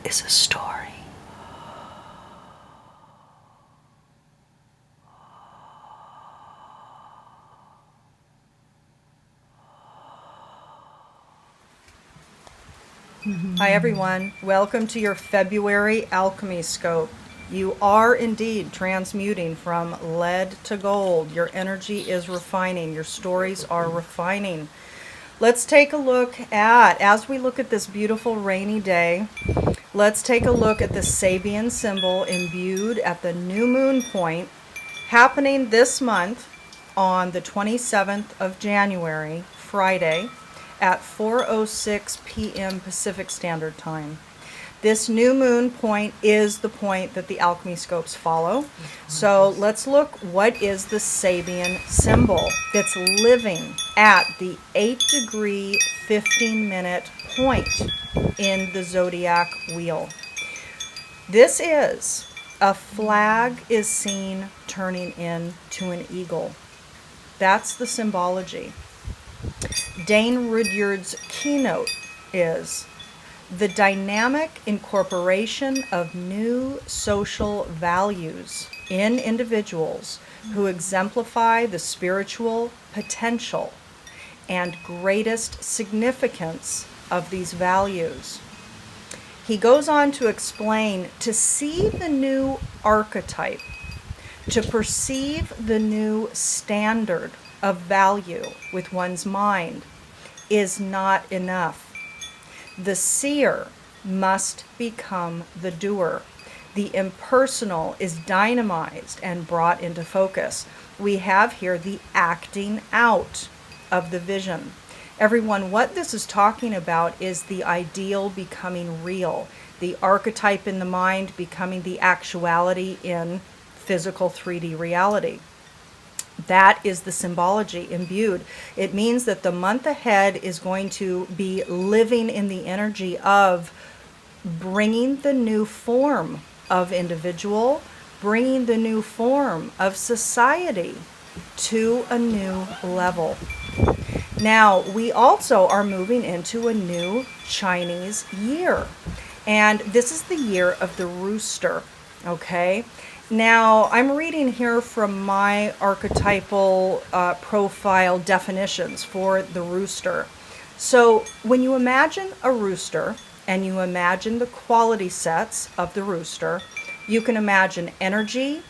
is a story. Hi everyone, welcome to your February Alchemy Scope. You are indeed transmuting from lead to gold. Your energy is refining, your stories are refining. Let's take a look at, as we look at this beautiful rainy day, let's take a look at the Sabian Symbol imbued at the new moon point happening this month on the 27th of January, Friday, at 4:06 p.m. Pacific Standard Time. This new moon point is the point that the alchemy scopes follow. So let's look, what is the Sabian symbol that's living at the 8-degree 15-minute point in the zodiac wheel. This is a flag is seen turning into an eagle. That's the symbology. Dane Rudyard's keynote is the dynamic incorporation of new social values in individuals who exemplify the spiritual potential and greatest significance of these values. He goes on to explain, to see the new archetype, to perceive the new standard of value with one's mind is not enough. The seer must become the doer. The impersonal is dynamized and brought into focus. We have here the acting out of the vision. Everyone, what this is talking about is the ideal becoming real, the archetype in the mind becoming the actuality in physical 3D reality. That is the symbology imbued. It means that the month ahead is going to be living in the energy of bringing the new form of individual, bringing the new form of society to a new level. Now, we also are moving into a new Chinese year, and this is the year of the Rooster, okay? Now, I'm reading here from my archetypal profile definitions for the rooster. So when you imagine a rooster and you imagine the quality sets of the rooster, you can imagine energy,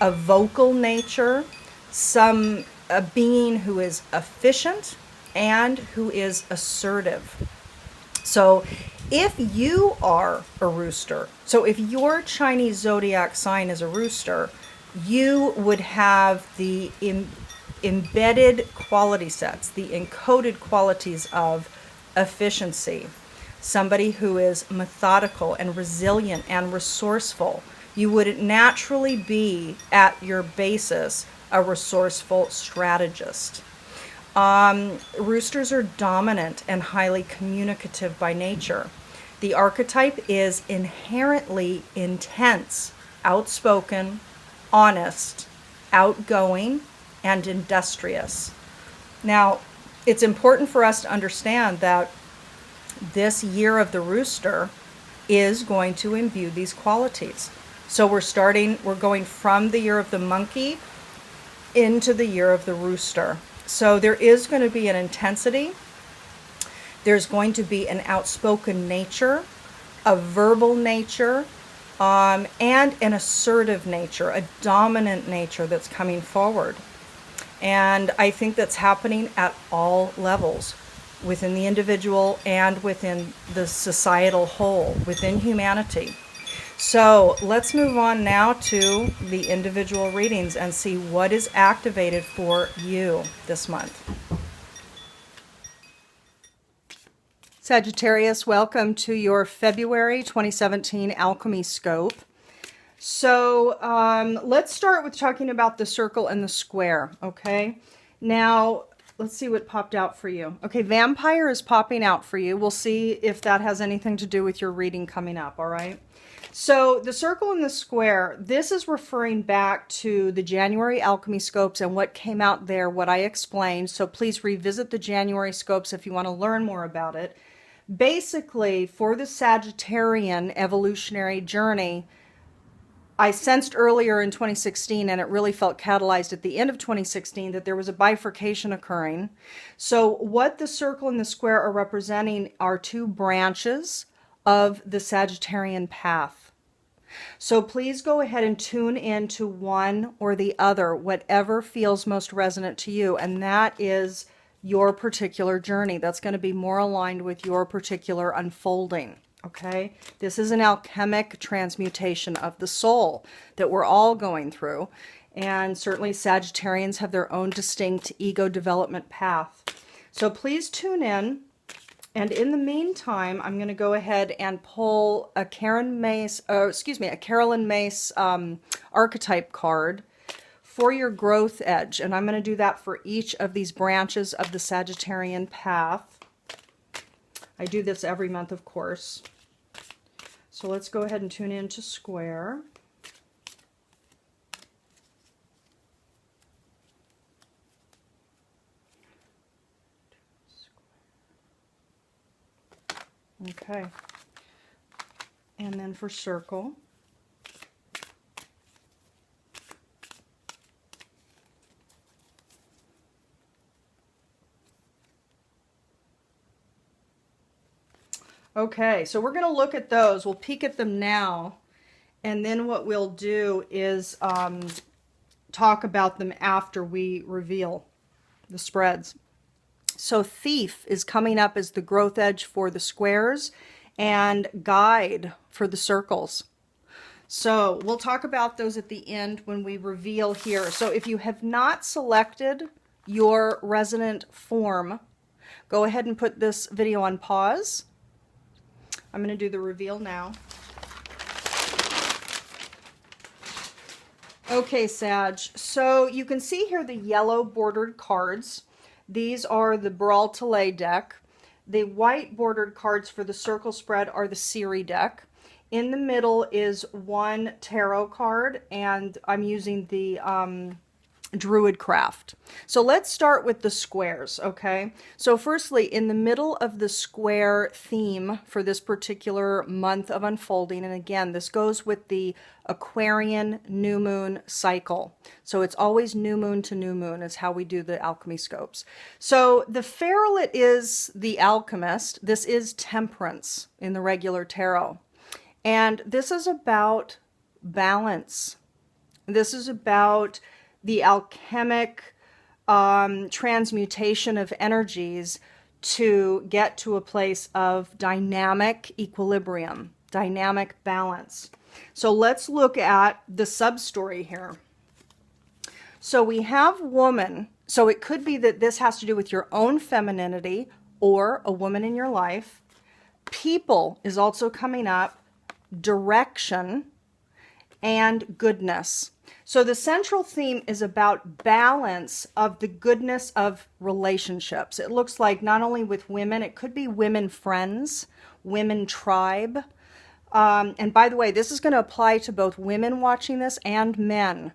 a vocal nature, a being who is efficient and who is assertive. So if you are a rooster, so if your Chinese zodiac sign is a rooster, you would have the embedded quality sets, the encoded qualities of efficiency. Somebody who is methodical and resilient and resourceful. You would naturally be, at your basis, a resourceful strategist. Roosters are dominant and highly communicative by nature. The archetype is inherently intense, outspoken, honest, outgoing, and industrious. Now, it's important for us to understand that this year of the rooster is going to imbue these qualities. So we're going from the year of the monkey into the year of the rooster. So there is going to be an intensity, there's going to be an outspoken nature, a verbal nature, and an assertive nature, a dominant nature that's coming forward. And I think that's happening at all levels, within the individual and within the societal whole, within humanity. So let's move on now to the individual readings and see what is activated for you this month. Sagittarius, welcome to your February 2017 Alchemy Scope. So let's start with talking about the circle and the square, okay? Now, let's see what popped out for you. Okay, vampire is popping out for you. We'll see if that has anything to do with your reading coming up, all right? So the circle and the square, this is referring back to the January alchemy scopes and what came out there, what I explained. So please revisit the January scopes if you want to learn more about it. Basically, for the Sagittarian evolutionary journey, I sensed earlier in 2016, and it really felt catalyzed at the end of 2016, that there was a bifurcation occurring. So what the circle and the square are representing are two branches of the Sagittarian path. So please go ahead and tune in to one or the other, whatever feels most resonant to you. And that is your particular journey. That's going to be more aligned with your particular unfolding. Okay, this is an alchemic transmutation of the soul that we're all going through. And certainly Sagittarians have their own distinct ego development path. So please tune in. And in the meantime, I'm going to go ahead and pull a Carolyn Mace archetype card for your growth edge. And I'm going to do that for each of these branches of the Sagittarian path. I do this every month, of course. So let's go ahead and tune in to square. Okay. And then for circle. Okay, so we're going to look at those. We'll peek at them now, and then what we'll do is talk about them after we reveal the spreads. So thief is coming up as the growth edge for the squares and guide for the circles. So we'll talk about those at the end when we reveal here. So if you have not selected your resonant form, go ahead and put this video on pause. I'm going to do the reveal now. Okay, Sag. So you can see here the yellow bordered cards. These are the Brawl-to-Lay deck. The white bordered cards for the circle spread are the Siri deck. In the middle is one tarot card, and I'm using the Druidcraft. So let's start with the squares, okay? So firstly, in the middle of the square theme for this particular month of unfolding, and again, this goes with the Aquarian new moon cycle. So it's always new moon to new moon is how we do the alchemy scopes. So the Ferret is the alchemist. This is temperance in the regular tarot. And this is about balance. This is about the alchemic transmutation of energies to get to a place of dynamic equilibrium, dynamic balance. So let's look at the sub-story here. So we have woman. So it could be that this has to do with your own femininity or a woman in your life. People is also coming up. Direction and goodness. So the central theme is about balance of the goodness of relationships. It looks like not only with women, it could be women friends, women tribe. And by the way, this is going to apply to both women watching this and men.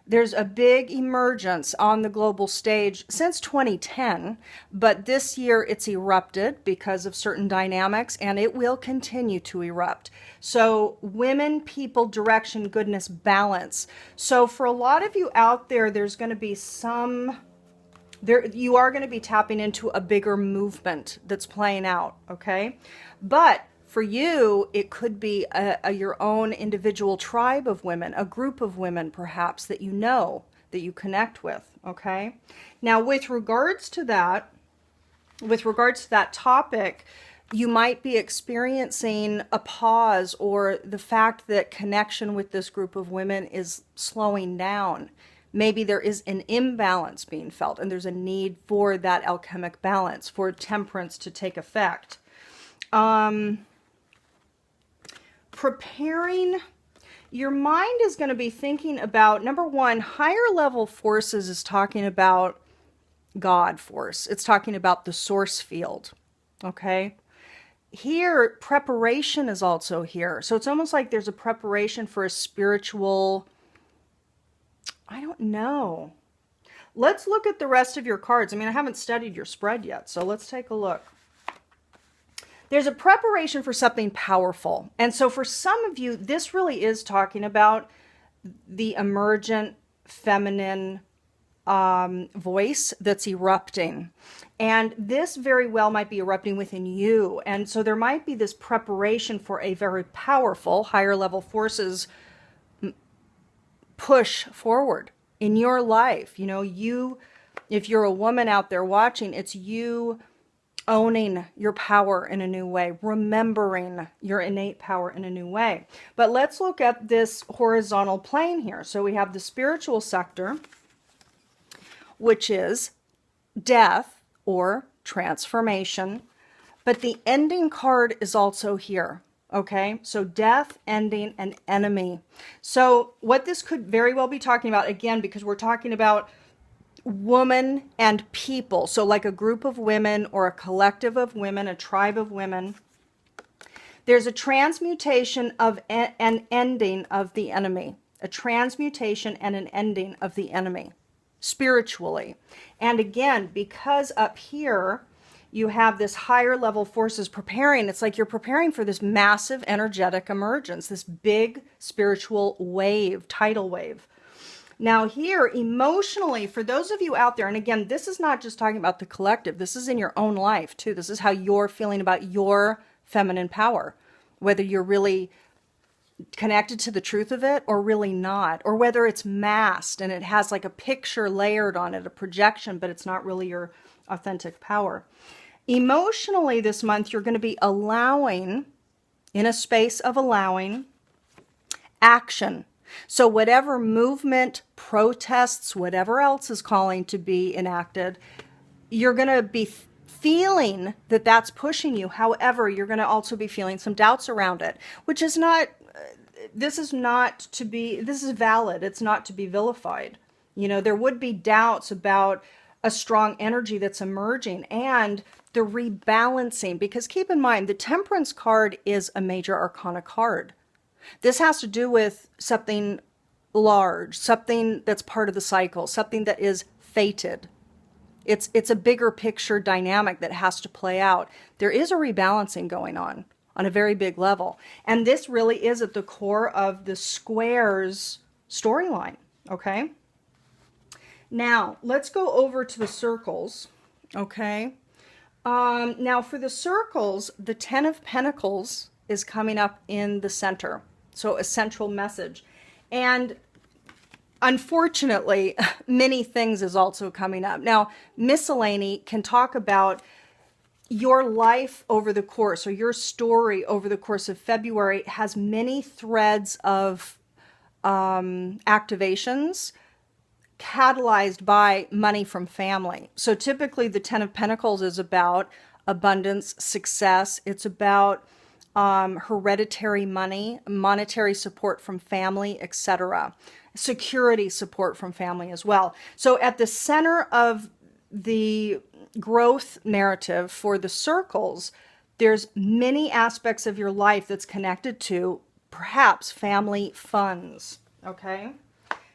There's a big emergence on the global stage since 2010, but this year it's erupted because of certain dynamics, and it will continue to erupt. So women, people, direction, goodness, balance. So for a lot of you out there, there's going to be you are going to be tapping into a bigger movement that's playing out, okay? But for you, it could be your own individual tribe of women, a group of women perhaps that you know, that you connect with, okay? Now with regards to that topic, you might be experiencing a pause or the fact that connection with this group of women is slowing down. Maybe there is an imbalance being felt and there's a need for that alchemic balance, for temperance to take effect. Preparing, your mind is going to be thinking about, number one, higher level forces is talking about God force. It's talking about the source field, okay? Here, preparation is also here. So it's almost like there's a preparation for a spiritual, I don't know. Let's look at the rest of your cards. I mean, I haven't studied your spread yet, so let's take a look. there's a preparation for something powerful. And so for some of you, this really is talking about the emergent feminine voice that's erupting. And this very well might be erupting within you. And so there might be this preparation for a very powerful higher level forces push forward in your life. You know, you, if you're a woman out there watching, it's you owning your power in a new way, remembering your innate power in a new way. But let's look at this horizontal plane here. So we have the spiritual sector, which is death or transformation. But the ending card is also here. Okay, so death, ending, and enemy. So what this could very well be talking about, again, because we're talking about woman and people. So like a group of women or a collective of women, a tribe of women. There's a transmutation of an ending of the enemy. A transmutation and an ending of the enemy spiritually. And again, because up here you have this higher level forces preparing, it's like you're preparing for this massive energetic emergence, this big spiritual wave, tidal wave. Now here, emotionally, for those of you out there, and again, this is not just talking about the collective, this is in your own life too. This is how you're feeling about your feminine power, whether you're really connected to the truth of it or really not, or whether it's masked and it has like a picture layered on it, a projection, but it's not really your authentic power. Emotionally this month, you're going to be allowing, in a space of allowing, action. So whatever movement, protests, whatever else is calling to be enacted, you're going to be feeling that that's pushing you. However, you're going to also be feeling some doubts around it, which is not, this is valid. It's not to be vilified. You know, there would be doubts about a strong energy that's emerging and the rebalancing, because keep in mind, the Temperance card is a major arcana card. This has to do with something large, something that's part of the cycle, something that is fated. It's a bigger picture dynamic that has to play out. There is a rebalancing going on a very big level. And this really is at the core of the squares storyline, okay? Now, let's go over to the circles, okay? Now, for the circles, the Ten of Pentacles is coming up in the center. So a central message. And unfortunately, many things is also coming up. Now, miscellany can talk about your life over the course, or your story over the course of February has many threads of activations catalyzed by money from family. So typically the Ten of Pentacles is about abundance, success. It's about hereditary money, monetary support from family, etc. Security support from family as well. So at the center of the growth narrative for the circles, there's many aspects of your life that's connected to perhaps family funds. Okay?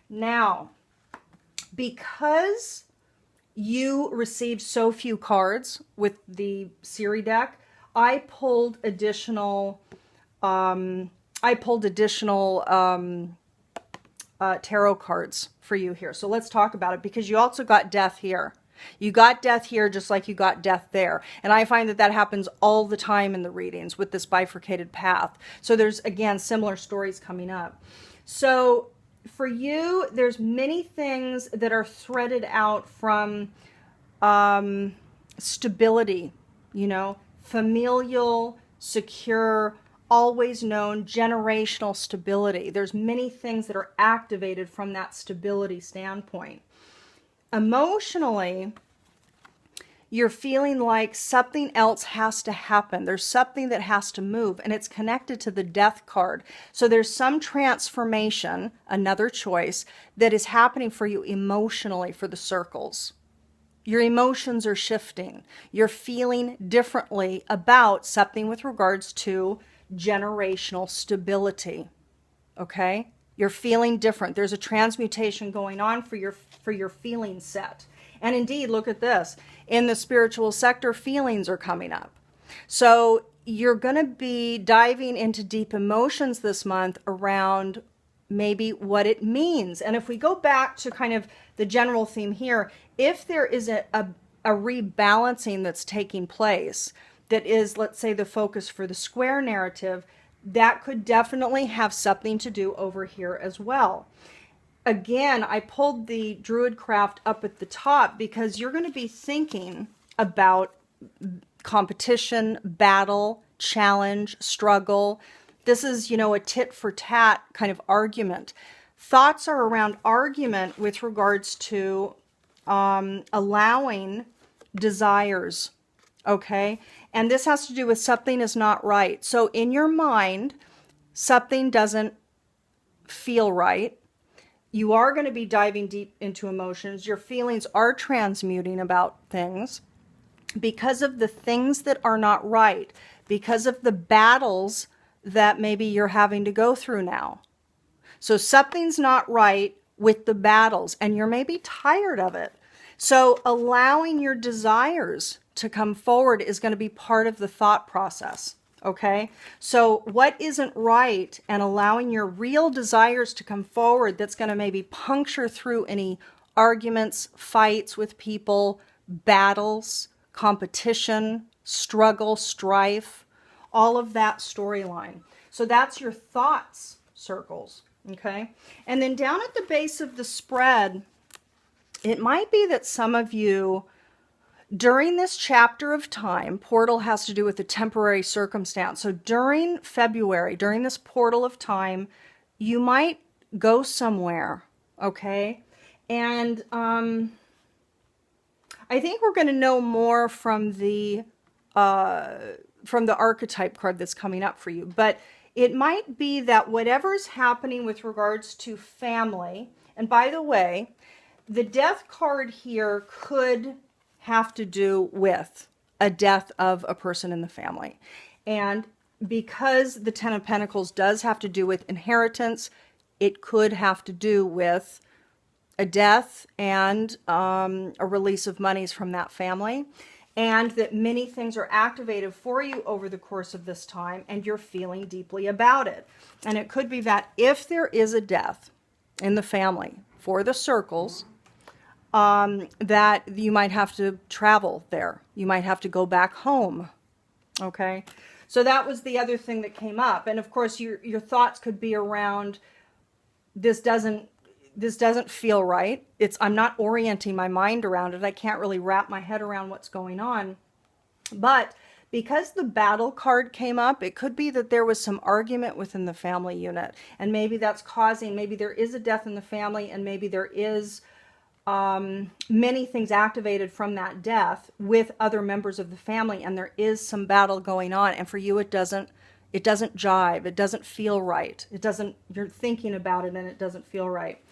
Now, because you received so few cards with the Siri deck, I pulled additional tarot cards for you here. So let's talk about it, because you also got death here. You got death here just like you got death there. And I find that that happens all the time in the readings with this bifurcated path. So there's, again, similar stories coming up. So for you, there's many things that are threaded out from stability, you know, familial, secure, always known, generational stability. There's many things that are activated from that stability standpoint. Emotionally, you're feeling like something else has to happen. There's something that has to move, and it's connected to the Death card. So there's some transformation, another choice, that is happening for you emotionally for the circles. Your emotions are shifting. You're feeling differently about something with regards to generational stability. Okay? You're feeling different. There's a transmutation going on for your feeling set. And indeed, look at this. In the spiritual sector, feelings are coming up. So you're going to be diving into deep emotions this month around maybe what it means. And if we go back to kind of the general theme here, if there is a rebalancing that's taking place that is, let's say, the focus for the square narrative, that could definitely have something to do over here as well. Again, I pulled the Druid craft up at the top because you're going to be thinking about competition, battle, challenge, struggle. This is, a tit for tat kind of argument. Thoughts are around argument with regards to allowing desires, okay? And this has to do with something is not right. So in your mind, something doesn't feel right. You are going to be diving deep into emotions. Your feelings are transmuting about things because of the things that are not right, because of the battles that maybe you're having to go through now. So something's not right with the battles, and you're maybe tired of it. So allowing your desires to come forward is going to be part of the thought process. Okay, so what isn't right, and allowing your real desires to come forward, that's going to maybe puncture through any arguments, fights with people, battles, competition, struggle, strife, all of that storyline. So that's your thoughts circles. Okay, and then down at the base of the spread, it might be that some of you, during this chapter of time, portal has to do with a temporary circumstance. So during February, during this portal of time, you might go somewhere, okay? And I think we're going to know more from the archetype card that's coming up for you. But it might be that whatever's happening with regards to family, and by the way, the death card here could have to do with a death of a person in the family. And because the Ten of Pentacles does have to do with inheritance, it could have to do with a death and a release of monies from that family. And that many things are activated for you over the course of this time, and you're feeling deeply about it. And it could be that if there is a death in the family for the circles, that you might have to travel there. You might have to go back home. Okay. So that was the other thing that came up. And of course, your thoughts could be around, this doesn't feel right. I'm not orienting my mind around it. I can't really wrap my head around what's going on. But because the battle card came up, it could be that there was some argument within the family unit. And maybe that's causing, maybe there is a death in the family, and maybe there is many things activated from that death with other members of the family, and there is some battle going on, and for you it doesn't jive, it doesn't feel right, you're thinking about it and it doesn't feel right.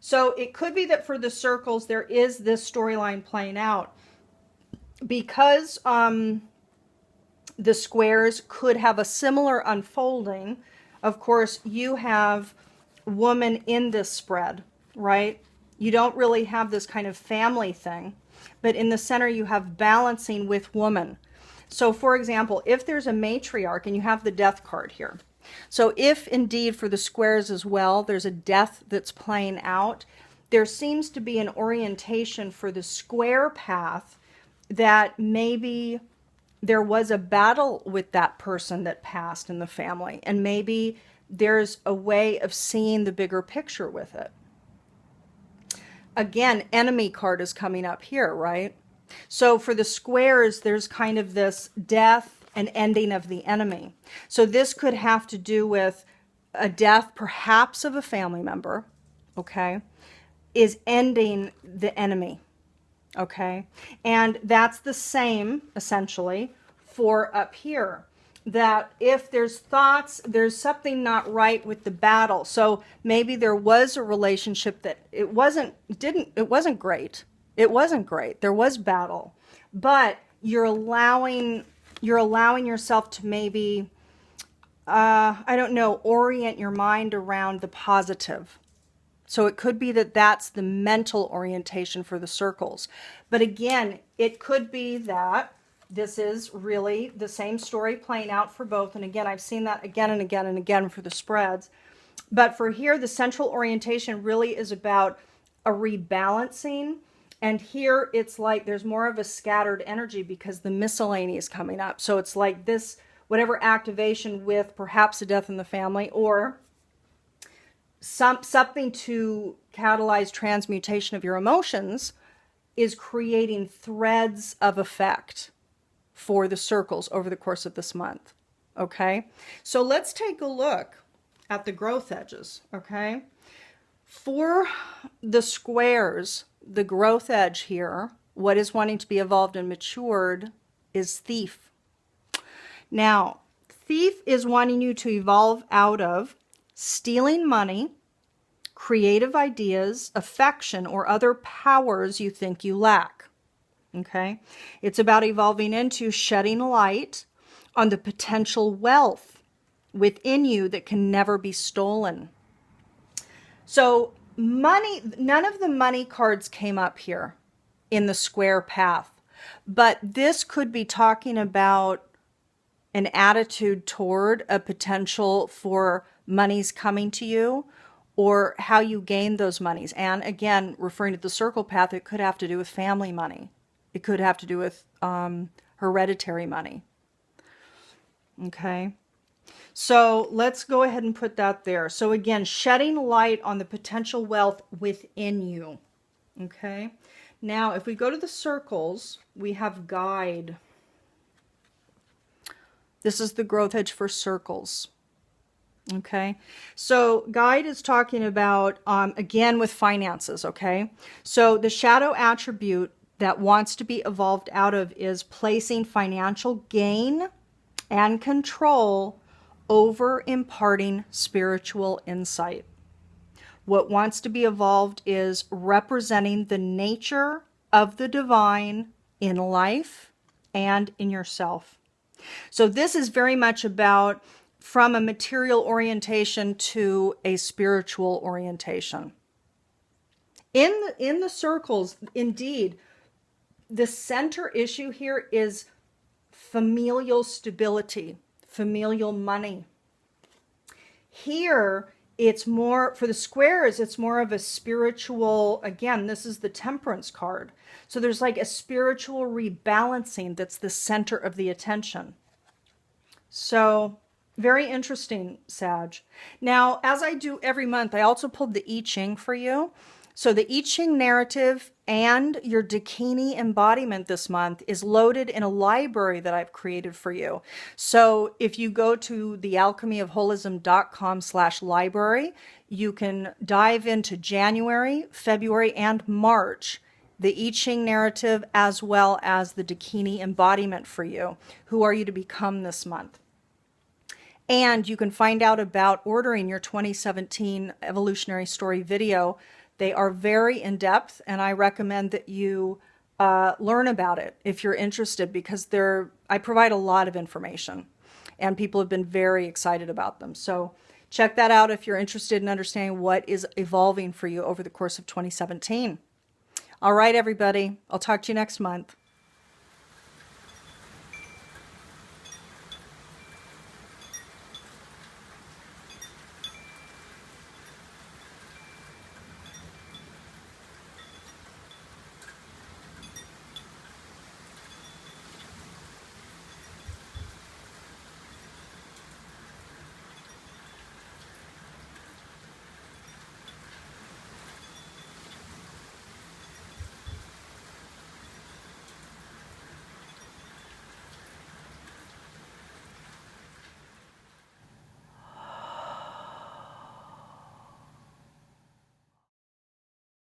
So it could be that for the circles there is this storyline playing out because the squares could have a similar unfolding. Of course, you have woman in this spread, right? You don't really have this kind of family thing, but in the center you have balancing with woman. So for example, if there's a matriarch, and you have the death card here. So if indeed for the squares as well, there's a death that's playing out, there seems to be an orientation for the square path that maybe there was a battle with that person that passed in the family, and maybe there's a way of seeing the bigger picture with it. Again, enemy card is coming up here, right? So for the squares, there's kind of this death and ending of the enemy. So this could have to do with a death perhaps of a family member, okay, is ending the enemy, okay? And that's the same, essentially, for up here. That if there's thoughts, there's something not right with the battle. So maybe there was a relationship that it wasn't great. It wasn't great. There was battle, but you're allowing yourself to maybe, orient your mind around the positive. So it could be that that's the mental orientation for the circles. But again, it could be that This is really the same story playing out for both. And again, I've seen that again and again and again for the spreads. But for here, the central orientation really is about a rebalancing. And here it's like there's more of a scattered energy because the miscellany is coming up. So it's like this, whatever activation with perhaps a death in the family or something to catalyze transmutation of your emotions is creating threads of effect for the circles over the course of this month. Okay, so let's take a look at the growth edges. Okay, for the squares, the growth edge here, what is wanting to be evolved and matured is thief. Now, thief is wanting you to evolve out of stealing money, creative ideas, affection, or other powers you think you lack. Okay? It's about evolving into shedding light on the potential wealth within you that can never be stolen. So money, none of the money cards came up here in the square path, but this could be talking about an attitude toward a potential for monies coming to you or how you gain those monies. And again, referring to the circle path, it could have to do with family money. It could have to do with hereditary money. Okay. So let's go ahead and put that there. So again, shedding light on the potential wealth within you. Okay. Now, if we go to the circles, we have guide. This is the growth edge for circles. Okay. So guide is talking about, again, with finances. Okay. So the shadow attribute that wants to be evolved out of is placing financial gain and control over imparting spiritual insight. What wants to be evolved is representing the nature of the divine in life and in yourself. So this is very much about from a material orientation to a spiritual orientation. In the circles, indeed, the center issue here is familial stability, familial money. Here, it's more, for the squares, it's more of a spiritual, again, this is the Temperance card. So there's like a spiritual rebalancing that's the center of the attention. So very interesting, Sag. Now, as I do every month, I also pulled the I Ching for you. So the I Ching narrative and your Dakini embodiment this month is loaded in a library that I've created for you. So if you go to the alchemyofholism.com/library, you can dive into January, February, and March, the I Ching narrative, as well as the Dakini embodiment for you. Who are you to become this month? And you can find out about ordering your 2017 Evolutionary Story video. They are very in-depth, and I recommend that you learn about it if you're interested, because I provide a lot of information, and people have been very excited about them. So check that out if you're interested in understanding what is evolving for you over the course of 2017. All right, everybody. I'll talk to you next month.